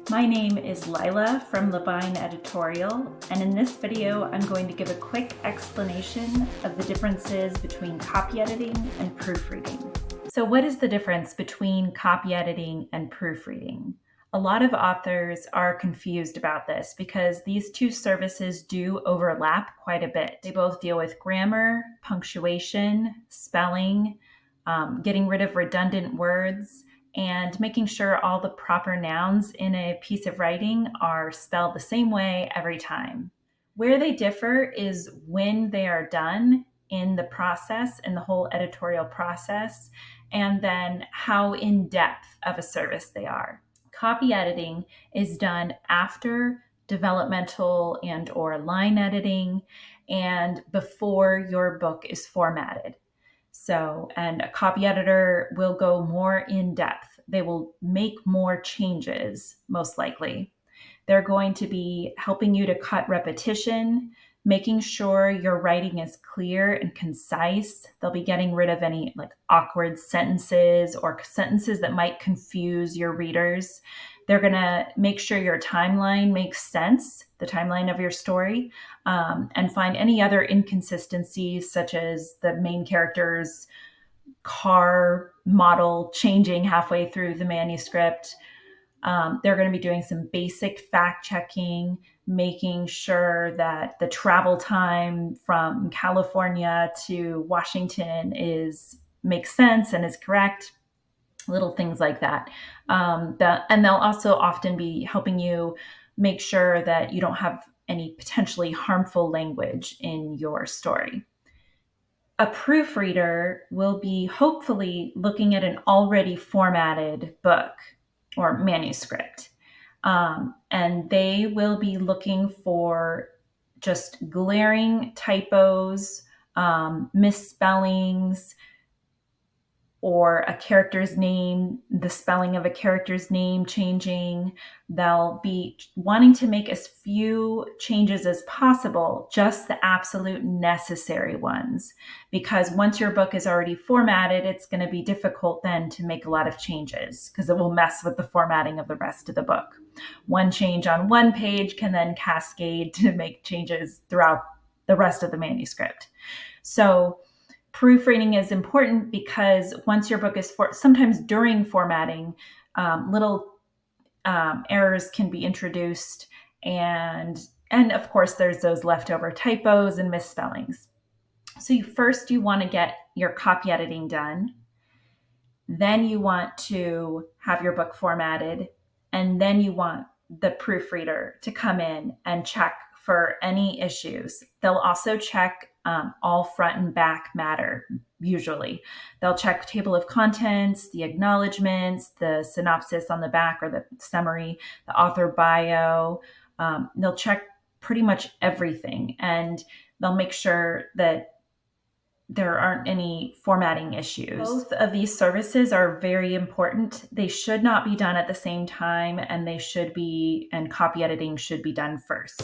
My name is Lila from Levine Editorial, and in this video I'm going to give a quick explanation of the differences between copy editing and proofreading. So what is the difference between copy editing and proofreading? A lot of authors are confused about this because these two services do overlap quite a bit. They both deal with grammar, punctuation, spelling, getting rid of redundant words, and making sure all the proper nouns in a piece of writing are spelled the same way every time. Where they differ is when they are done in the process, in the whole editorial process, and then how in depth of a service they are. Copy editing is done after developmental and or line editing and before your book is formatted. So, and a copy editor will go more in depth. They will make more changes, most likely. They're going to be helping you to cut repetition, making sure your writing is clear and concise. They'll be getting rid of any like awkward sentences or sentences that might confuse your readers. They're going to make sure your timeline makes sense, the timeline of your story, and find any other inconsistencies, such as the main character's car model changing halfway through the manuscript. They're going to be doing some basic fact checking, making sure that the travel time from California to Washington makes sense and is correct. Little things like that. And they'll also often be helping you make sure that you don't have any potentially harmful language in your story. A proofreader will be hopefully looking at an already formatted book or manuscript. And they will be looking for just glaring typos, misspellings, or a character's name, the spelling of a character's name changing. They'll be wanting to make as few changes as possible, just the absolute necessary ones. Because once your book is already formatted, it's going to be difficult then to make a lot of changes because it will mess with the formatting of the rest of the book. One change on one page can then cascade to make changes throughout the rest of the manuscript. So proofreading is important because once your book is sometimes during formatting, little errors can be introduced, and of course there's those leftover typos and misspellings. So you want to get your copy editing done, then you want to have your book formatted, and then you want the proofreader to come in and check for any issues. They'll also check all front and back matter, usually. They'll check table of contents, the acknowledgments, the synopsis on the back or the summary, the author bio. They'll check pretty much everything, and they'll make sure that there aren't any formatting issues. Both of these services are very important. They should not be done at the same time, and copy editing should be done first.